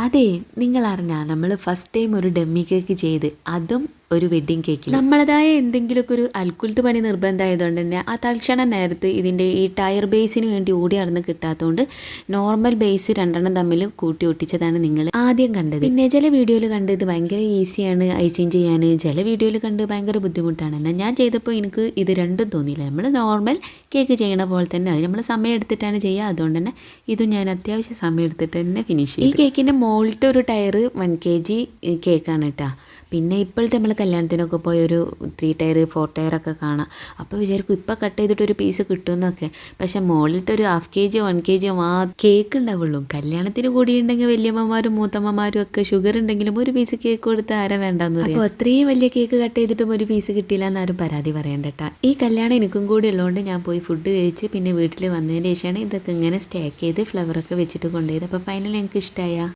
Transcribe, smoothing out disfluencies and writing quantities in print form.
അതെ, നിങ്ങളറിഞ്ഞാ നമ്മൾ first time ഒരു ഡമ്മി കേക്ക് ചെയ്ത് അതും ഒരു വെഡ്ഡിങ് കേക്കിൽ നമ്മളതായ എന്തെങ്കിലുമൊക്കെ ഒരു അൽക്കുലത്ത് പണി നിർബന്ധമായതുകൊണ്ട് തന്നെ ആ തൽക്ഷണ നേരത്ത് ഇതിൻ്റെ ഈ ടയർ ബേസിന് വേണ്ടി ഓടി നടന്ന് കിട്ടാത്തതുകൊണ്ട് നോർമൽ ബേസ് രണ്ടെണ്ണം തമ്മിൽ കൂട്ടി ഒട്ടിച്ചതാണ് നിങ്ങൾ ആദ്യം കണ്ടത്. പിന്നെ ചില വീഡിയോയിൽ കണ്ട് ഇത് ഭയങ്കര ഈസിയാണ് ഐസിങ് ചെയ്യാൻ, ചില വീഡിയോയിൽ കണ്ട് ഭയങ്കര ബുദ്ധിമുട്ടാണ്. എന്നാൽ ഞാൻ ചെയ്തപ്പോൾ എനിക്ക് ഇത് രണ്ടും തോന്നിയില്ല. നമ്മൾ നോർമൽ കേക്ക് ചെയ്യണ പോലെ തന്നെ അത് നമ്മൾ സമയം എടുത്തിട്ടാണ് ചെയ്യുക. അതുകൊണ്ട് തന്നെ ഇതും ഞാൻ അത്യാവശ്യം സമയം എടുത്തിട്ട് തന്നെ ഫിനിഷ് ചെയ്യും. ഈ കേക്കിൻ്റെ മുകളിലത്തെ ഒരു ടയർ 1 kg കേക്കാണ് കേട്ടോ. പിന്നെ ഇപ്പോഴത്തെ നമ്മൾ കല്യാണത്തിനൊക്കെ പോയ ഒരു 3 ടയർ 4 ടയറൊക്കെ കാണാം. അപ്പോൾ വിചാരിക്കും ഇപ്പോൾ കട്ട് ചെയ്തിട്ട് ഒരു പീസ് കിട്ടുമെന്നൊക്കെ. പക്ഷെ മുകളിലത്തെ ഒരു 1/2 kg 1 kg കേക്ക് ഉണ്ടാവുള്ളൂ. കല്യാണത്തിന് കൂടിയുണ്ടെങ്കിൽ വലിയമ്മമാരും മൂത്തമ്മമാരും ഒക്കെ ഷുഗർ ഉണ്ടെങ്കിലും ഒരു പീസ് കേക്ക് കൊടുത്ത് ആരെ വേണ്ടെന്ന് പറയും. അപ്പോൾ അത്രയും വലിയ കേക്ക് കട്ട് ചെയ്തിട്ടും ഒരു പീസ് കിട്ടിയില്ല എന്നാരും പരാതി പറയണ്ട കേട്ടോ. ഈ കല്യാണം എനിക്കും കൂടി ഉള്ളതുകൊണ്ട് ഞാൻ പോയി ഫുഡ് കഴിച്ച് പിന്നെ വീട്ടിൽ വന്നതിന് ശേഷമാണ് ഇതൊക്കെ ഇങ്ങനെ സ്റ്റാക്ക് ചെയ്ത് ഫ്ലവറൊക്കെ വെച്ചിട്ട് കൊണ്ടുപോയത്. അപ്പോൾ ഫൈനൽ എനിക്ക് ഇഷ്ടമായ